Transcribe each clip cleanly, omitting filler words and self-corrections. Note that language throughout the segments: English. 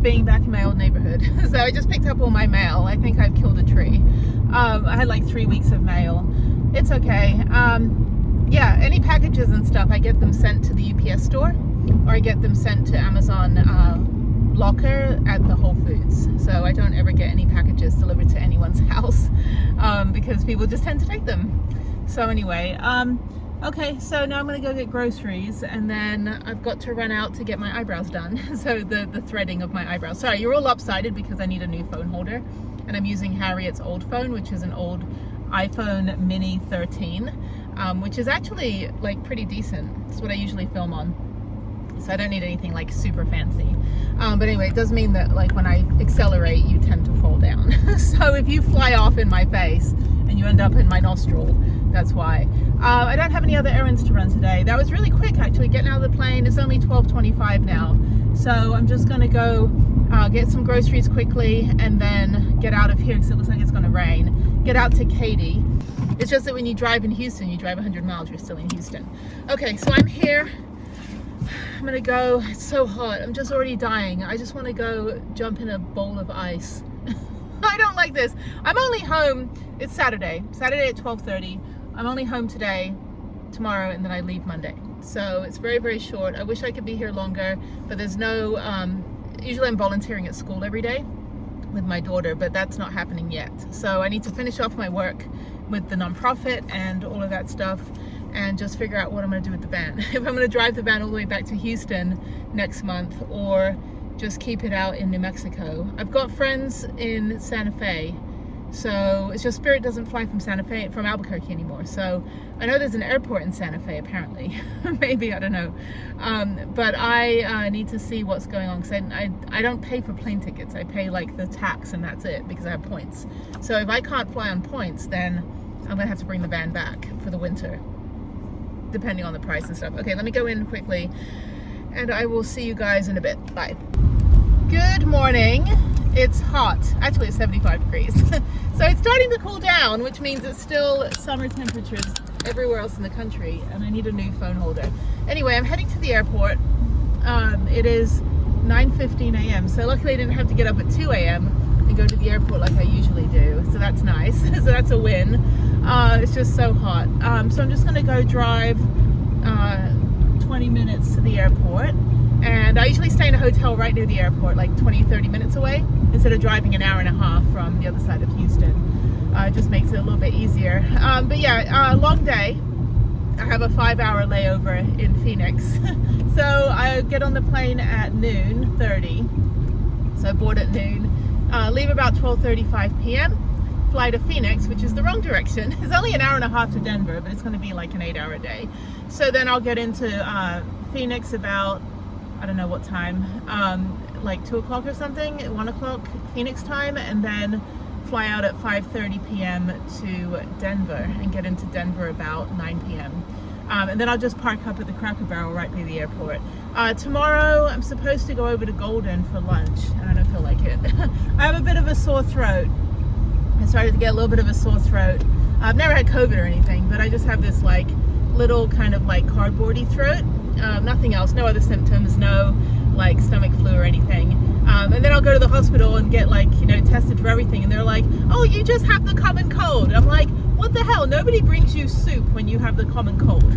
being back in my old neighborhood. So I just picked up all my mail. I think I've killed a tree. I had like 3 weeks of mail. It's okay. Yeah, any packages and stuff, I get them sent to the UPS store, or I get them sent to Amazon locker at the Whole Foods. So I don't ever get any packages delivered to anyone's house because people just tend to take them. So anyway, okay, so now I'm gonna go get groceries, and then I've got to run out to get my eyebrows done. So the threading of my eyebrows. Sorry, you're all lopsided because I need a new phone holder, and I'm using Harriet's old phone, which is an old iPhone mini 13, which is actually like pretty decent. It's what I usually film on, so I don't need anything like super fancy. But anyway, it does mean that like when I accelerate, you tend to fall down. So if you fly off in my face and you end up in my nostril, that's why. I don't have any other errands to run today. That was really quick actually, getting out of the plane. It's only 12:25 now, so I'm just gonna go get some groceries quickly and then get out of here because it looks like it's gonna rain. Get out to Katy. It's just that when you drive in Houston, you drive 100 miles, you're still in Houston. Okay, so I'm here. I'm gonna go. It's so hot. I'm just already dying. I just want to go jump in a bowl of ice. I don't like this. I'm only home. It's Saturday at 12:30. I'm only home today, tomorrow, and then I leave Monday. So it's very, very short. I wish I could be here longer, but there's no, usually I'm volunteering at school every day with my daughter, but that's not happening yet. So I need to finish off my work with the nonprofit and all of that stuff, and just figure out what I'm gonna do with the van. If I'm gonna drive the van all the way back to Houston next month, or just keep it out in New Mexico. I've got friends in Santa Fe, so it's just Spirit doesn't fly from Albuquerque anymore. So I know there's an airport in Santa Fe apparently. Maybe, I don't know. But I need to see what's going on, because I don't pay for plane tickets. I pay like the tax and that's it, because I have points. So if I can't fly on points, then I'm gonna have to bring the van back for the winter, depending on the price and stuff. Okay, let me go in quickly and I will see you guys in a bit. Bye. Good morning. It's hot. Actually, it's 75 degrees. So it's starting to cool down, which means it's still summer temperatures everywhere else in the country, and I need a new phone holder. Anyway, I'm heading to the airport. It is 9:15 a.m. So luckily I didn't have to get up at 2 a.m. and go to the airport like I usually do. So that's nice. So that's a win. It's just so hot. So I'm just gonna go drive 20 minutes to the airport, and I usually stay in a hotel right near the airport, like 20-30 minutes away, instead of driving an hour and a half from the other side of Houston. It just makes it a little bit easier. But yeah, long day. I have a 5-hour layover in Phoenix. So I get on the plane at noon 30. So I board at noon, leave about 12:35 p.m. Fly to Phoenix, which is the wrong direction. It's only an hour and a half to Denver, but it's going to be like an 8-hour day. So then I'll get into Phoenix about, I don't know what time, like 2 o'clock or something, 1 o'clock Phoenix time, and then fly out at 5:30 p.m. to Denver and get into Denver about 9 p.m. And then I'll just park up at the Cracker Barrel right by the airport. Tomorrow I'm supposed to go over to Golden for lunch, and I don't feel like it. I have a bit of a sore throat. I started to get a little bit of a sore throat. I've never had COVID or anything, but I just have this like little kind of like cardboardy throat. Nothing else, no other symptoms, no like stomach flu or anything. And then I'll go to the hospital and get like, you know, tested for everything, and they're like, oh, you just have the common cold. I'm like, what the hell? Nobody brings you soup when you have the common cold.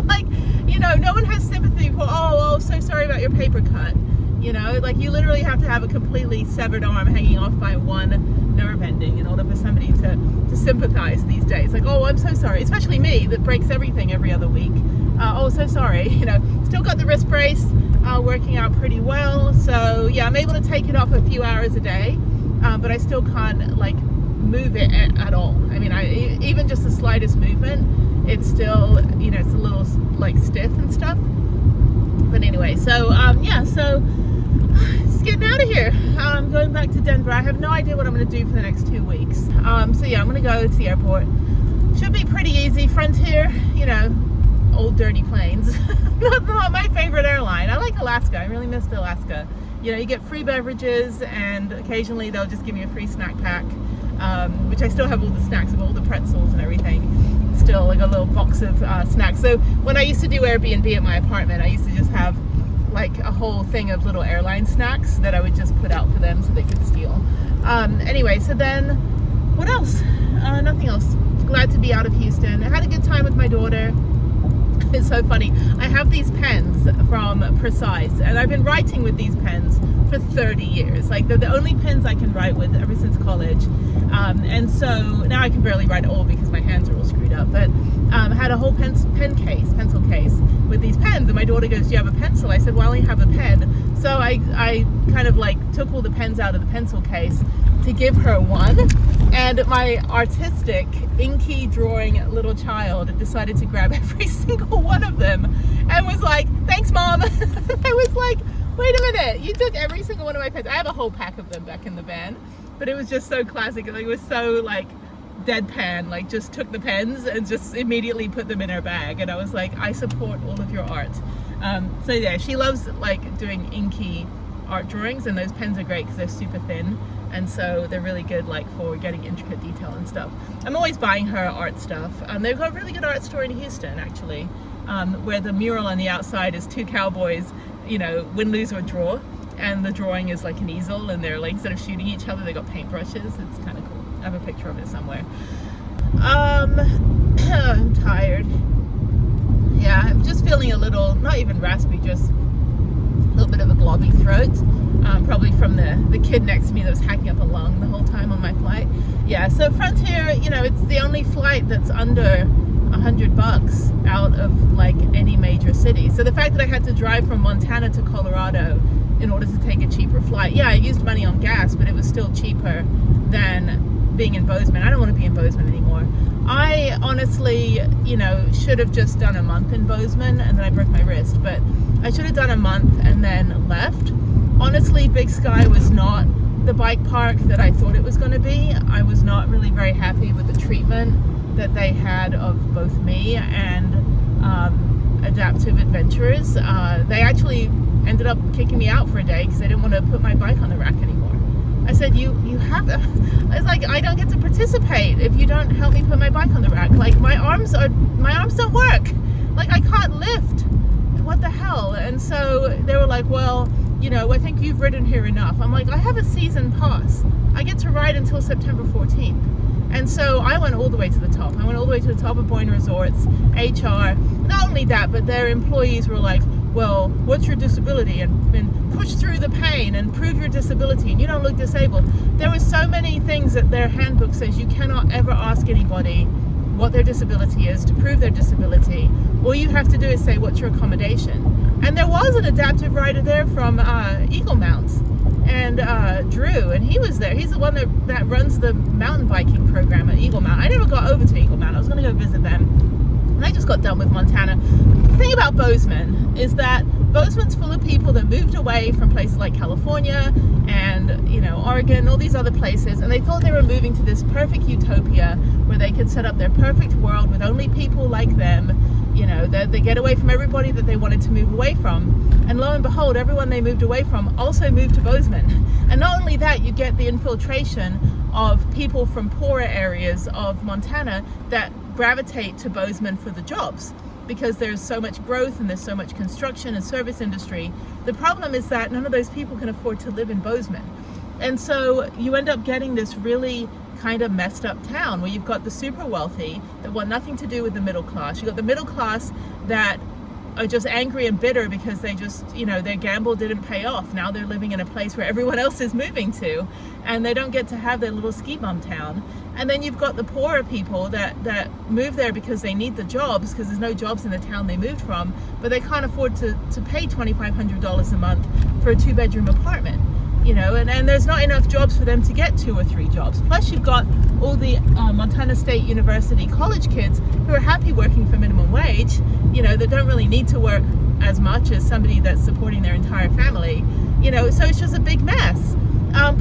Like, you know, no one has sympathy for, oh, so sorry about your paper cut. You know, like you literally have to have a completely severed arm hanging off by one nerve ending in order for somebody to sympathize these days. Like, oh, I'm so sorry. Especially me that breaks everything every other week. Oh, so sorry. You know, still got the wrist brace working out pretty well. So yeah, I'm able to take it off a few hours a day, but I still can't like move it at all. I mean, even just the slightest movement, it's still, you know, it's a little like stiff and stuff. But anyway, so yeah, so just getting out of here. I'm going back to Denver. I have no idea what I'm going to do for the next 2 weeks. So yeah, I'm going to go to the airport. Should be pretty easy. Frontier, you know, old dirty planes. Not my favorite airline. I like Alaska. I really missed Alaska. You know, you get free beverages, and occasionally they'll just give me a free snack pack, which I still have all the snacks of all the pretzels and everything. Still like a little box of snacks. So when I used to do Airbnb at my apartment, I used to just have like a whole thing of little airline snacks that I would just put out for them so they could steal. Anyway, so then what else? Nothing else. Glad to be out of Houston. I had a good time with my daughter. It's so funny. I have these pens from Precise, and I've been writing with these pens for 30 years. Like, they're the only pens I can write with ever since college. And so now I can barely write at all because my hands are all screwed up. But I had a whole pencil case with these pens, and my daughter goes, "Do you have a pencil?" I said, "Well, I only have a pen." So I kind of like took all the pens out of the pencil case to give her one, and my artistic, inky drawing little child decided to grab every single one of them and was like, "Thanks, Mom." I was like, wait a minute, you took every single one of my pens. I have a whole pack of them back in the van, but it was just so classic. Like, it was so like deadpan, like just took the pens and just immediately put them in her bag. And I was like, I support all of your art. So yeah, she loves like doing inky art drawings, and those pens are great because they're super thin, and so they're really good like for getting intricate detail and stuff. I'm always buying her art stuff. They've got a really good art store in Houston, actually, where the mural on the outside is two cowboys, you know, win, lose or draw, and the drawing is like an easel, and they're like, instead of shooting each other, they got paintbrushes. It's kind of cool. I have a picture of it somewhere. I'm tired. Yeah, I'm just feeling a little, not even raspy, just a little bit of a globby throat. Probably from the kid next to me that was hacking up a lung the whole time on my flight. Yeah, so Frontier, you know, it's the only flight that's under $100 out of like any major city. So the fact that I had to drive from Montana to Colorado in order to take a cheaper flight, yeah, I used money on gas, but it was still cheaper than being in Bozeman. I don't want to be in Bozeman anymore. I honestly, you know, should have just done a month in Bozeman, and then I broke my wrist, but I should have done a month and then left. Honestly, Big Sky was not the bike park that I thought it was going to be. I was not really very happy with the treatment that they had of both me and Adaptive Adventurers. They actually ended up kicking me out for a day because they didn't want to put my bike on the rack anymore. I said, you have, I was like, I don't get to participate if you don't help me put my bike on the rack. Like, my arms don't work. Like, I can't lift. What the hell? And so they were like, well, you know, I think you've ridden here enough. I'm like, I have a season pass. I get to ride until September 14th. And so I went all the way to the top. I went all the way to the top of Boyne Resorts, HR. Not only that, but their employees were like, well, what's your disability? And push through the pain and prove your disability, and you don't look disabled. There were so many things that their handbook says you cannot ever ask anybody what their disability is to prove their disability. All you have to do is say, what's your accommodation? And there was an adaptive rider there from Eagle Mounts, and Drew, and he was there. He's the one that runs the mountain biking program at Eagle Mount. I never got over to Eagle Mount. I was going to go visit them, and I just got done with Montana. The thing about Bozeman is that Bozeman's full of people that moved away from places like California and, you know, Oregon, all these other places, and they thought they were moving to this perfect utopia where they could set up their perfect world with only people like them. You know, they get away from everybody that they wanted to move away from, and lo and behold, everyone they moved away from also moved to Bozeman. And not only that, you get the infiltration of people from poorer areas of Montana that gravitate to Bozeman for the jobs, because there's so much growth and there's so much construction and service industry. The problem is that none of those people can afford to live in Bozeman. And so you end up getting this really kind of messed up town where you've got the super wealthy that want nothing to do with the middle class. You've got the middle class that are just angry and bitter because they just, you know, their gamble didn't pay off. Now they're living in a place where everyone else is moving to, and they don't get to have their little ski bum town. And then you've got the poorer people that move there because they need the jobs, because there's no jobs in the town they moved from, but they can't afford to pay $2,500 a month for a 2-bedroom apartment. You know, and there's not enough jobs for them to get 2 or 3 jobs. Plus you've got all the Montana State University college kids who are happy working for minimum wage, you know, that don't really need to work as much as somebody that's supporting their entire family, you know, so it's just a big mess.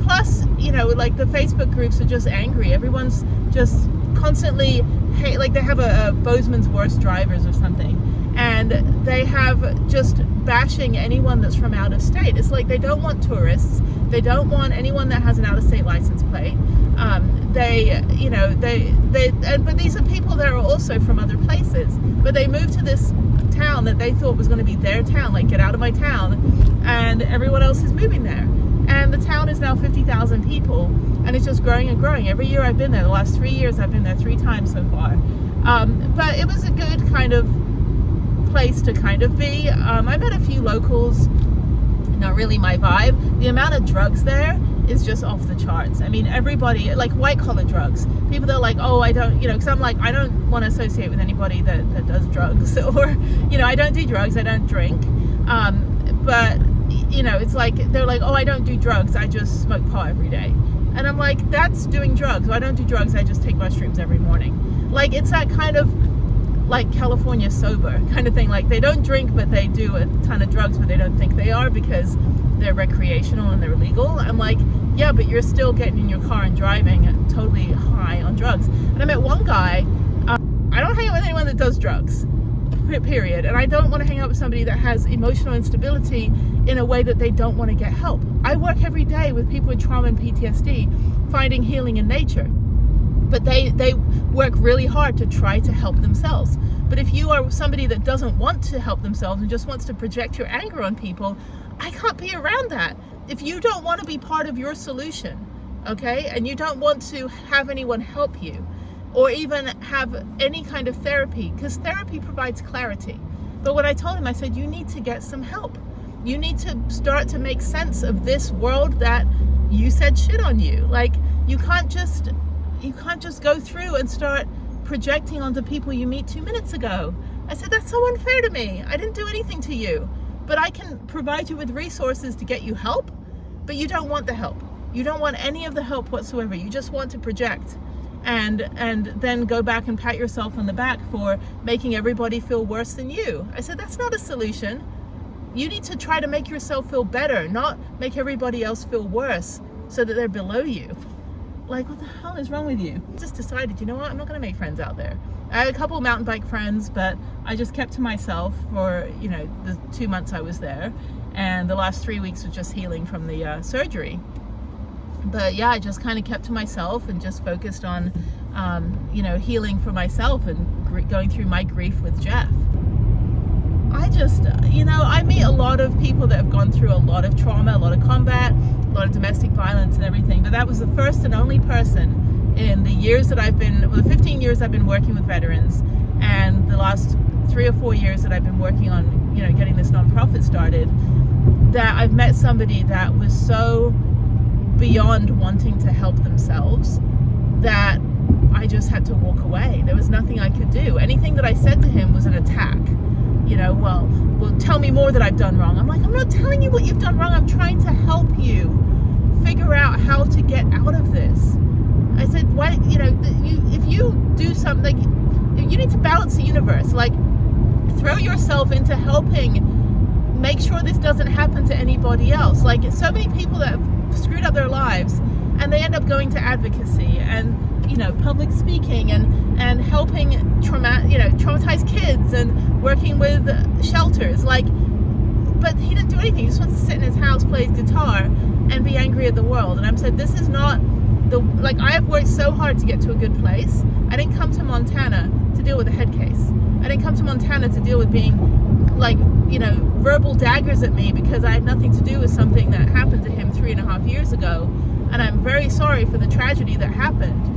Plus, you know, like the Facebook groups are just angry. Everyone's just constantly like they have a Bozeman's worst drivers or something, and they have just bashing anyone that's from out of state. It's like they don't want tourists. They don't want anyone that has an out-of-state license plate. But these are people that are also from other places, but they moved to this town that they thought was going to be their town, like get out of my town, and everyone else is moving there. And the town is now 50,000 people, and it's just growing and growing. Every year I've been there, the last 3 years I've been there 3 times so far. But it was a good kind of place to kind of be. I met a few locals, not really my vibe. The amount of drugs there is just off the charts. I mean, everybody, like white collar drugs, people that are like, oh, I don't, because I'm like, I don't want to associate with anybody that does drugs, or, I don't do drugs, I don't drink. But, it's like, they're like, oh, I don't do drugs, I just smoke pot every day. And I'm like, that's doing drugs. I don't do drugs, I just take mushrooms every morning. Like, it's that kind of, like California sober kind of thing. Like, they don't drink, but they do a ton of drugs, but they don't think they are because they're recreational and they're legal. I'm like, yeah, but you're still getting in your car and driving totally high on drugs. And I met one guy, I don't hang out with anyone that does drugs, period. And I don't want to hang out with somebody that has emotional instability in a way that they don't want to get help. I work every day with people with trauma and PTSD, finding healing in nature. But they work really hard to try to help themselves. But if you are somebody that doesn't want to help themselves and just wants to project your anger on people, I can't be around that. If you don't want to be part of your solution, okay, and you don't want to have anyone help you, or even have any kind of therapy, because therapy provides clarity. But what I told him, I said, you need to get some help. You need to start to make sense of this world that you said shit on you. Like, you can't just go through and start projecting onto people you meet 2 minutes ago. I said, that's so unfair to me. I didn't do anything to you, but I can provide you with resources to get you help, but you don't want the help. You don't want any of the help whatsoever. You just want to project and then go back and pat yourself on the back for making everybody feel worse than you. I said, that's not a solution. You need to try to make yourself feel better, not make everybody else feel worse so that they're below you. Like, what the hell is wrong with you? I just decided, you know what, I'm not going to make friends out there. I had a couple of mountain bike friends, but I just kept to myself for, the 2 months I was there. And the last 3 weeks was just healing from the surgery. But yeah, I just kind of kept to myself and just focused on, healing for myself and going through my grief with Jeff. I just, I meet a lot of people that have gone through a lot of trauma, a lot of combat, a lot of domestic violence and everything. But that was the first and only person in the years that the 15 years I've been working with veterans, and the last 3 or 4 years that I've been working on, getting this nonprofit started, that I've met somebody that was so beyond wanting to help themselves that I just had to walk away. There was nothing I could do. Anything that I said to him was an attack. Well, tell me more that I've done wrong. I'm like, I'm not telling you what you've done wrong. I'm trying to help you figure out how to get out of this. I said, why, if you do something, you need to balance the universe. Like, throw yourself into helping make sure this doesn't happen to anybody else. Like, so many people that have screwed up their lives, and they end up going to advocacy and public speaking and helping traumatized kids and working with shelters. But he didn't do anything. He just wants to sit in his house, play his guitar, and be angry at the world. And I said, this is not I have worked so hard to get to a good place. I didn't come to Montana to deal with a head case. I didn't come to Montana to deal with being verbal daggers at me because I had nothing to do with something that happened to him 3.5 years ago. And I'm very sorry for the tragedy that happened.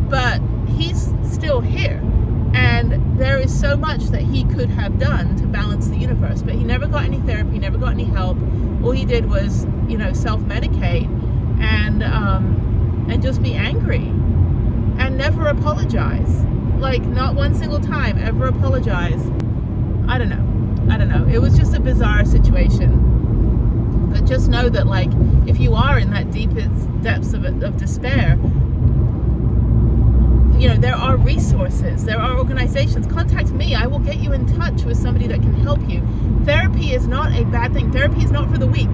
But he's still here, and there is so much that he could have done to balance the universe, but he never got any therapy, never got any help. All he did was, self-medicate and just be angry and never apologize. Like, not one single time ever apologize. I don't know. It was just a bizarre situation. But just know that, if you are in that deepest depths of despair, there are resources, there are organizations. Contact me. I will get you in touch with somebody that can help you. Therapy is not a bad thing. Therapy is not for the weak.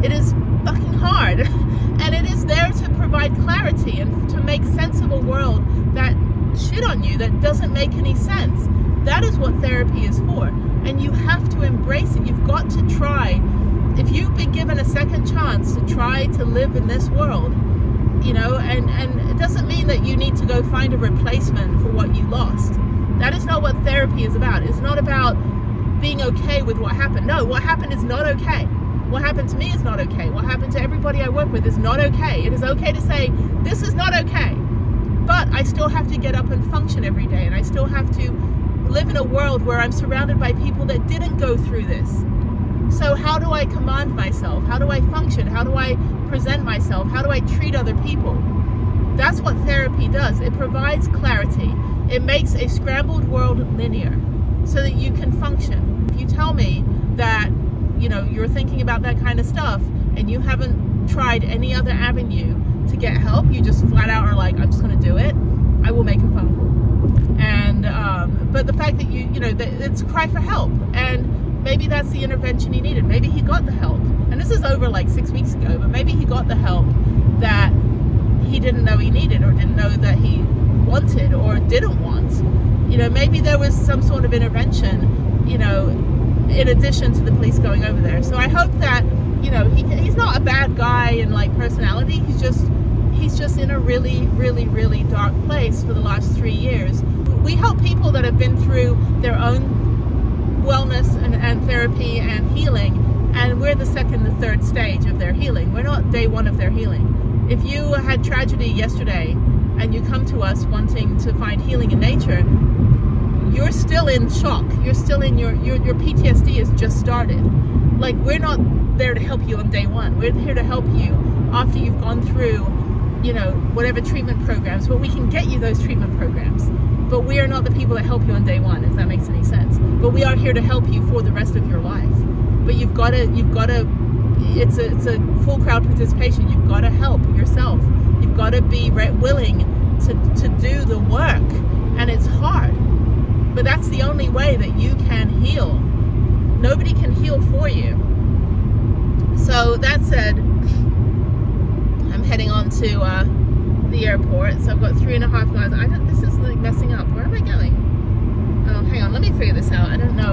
It is fucking hard. And it is there to provide clarity and to make sense of a world that shit on you, that doesn't make any sense. That is what therapy is for. And you have to embrace it. You've got to try. If you've been given a second chance to try to live in this world, you know, and it doesn't mean that you need to go find a replacement for what you lost. That is not what therapy is about. It's not about being okay with what happened. No, what happened is not okay. What happened to me is not okay. What happened to everybody I work with is not okay. It is okay to say, this is not okay. But I still have to get up and function every day, and I still have to live in a world where I'm surrounded by people that didn't go through this. So how do I command myself? How do I function? How do I present myself? How do I treat other people? That's what therapy does. It provides clarity. It makes a scrambled world linear so that you can function. If you tell me that, you know, you're thinking about that kind of stuff and you haven't tried any other avenue to get help, you just flat out are like, I'm just going to do it, I will make a phone call. And but the fact that you know, that it's a cry for help, and maybe that's the intervention he needed. Maybe he got the help, and this is over like 6 weeks ago, but maybe he got the help that he didn't know he needed, or didn't know that he wanted, or didn't want. You know, maybe there was some sort of intervention, you know, in addition to the police going over there. So I hope that, you know, he's not a bad guy in like personality. He's just in a really, really, really dark place for the last 3 years. We help people that have been through their own wellness and therapy and healing, and we're the second, the third stage of their healing. We're not day one of their healing. If you had tragedy yesterday and you come to us wanting to find healing in nature, you're still in shock. You're still in your PTSD has just started. Like, we're not there to help you on day one. We're here to help you after you've gone through, you know, whatever treatment programs. But we can get you those treatment programs. But we are not the people that help you on day one, if that makes any sense. But we are here to help you for the rest of your life. But you've got to, it's a full crowd participation. You've got to help yourself. You've got to be willing to do the work. And it's hard. But that's the only way that you can heal. Nobody can heal for you. So that said, I'm heading on to the airport. So I've got 3.5 miles. This is like messing up. Where am I going? Oh, hang on. Let me figure this out. I don't know.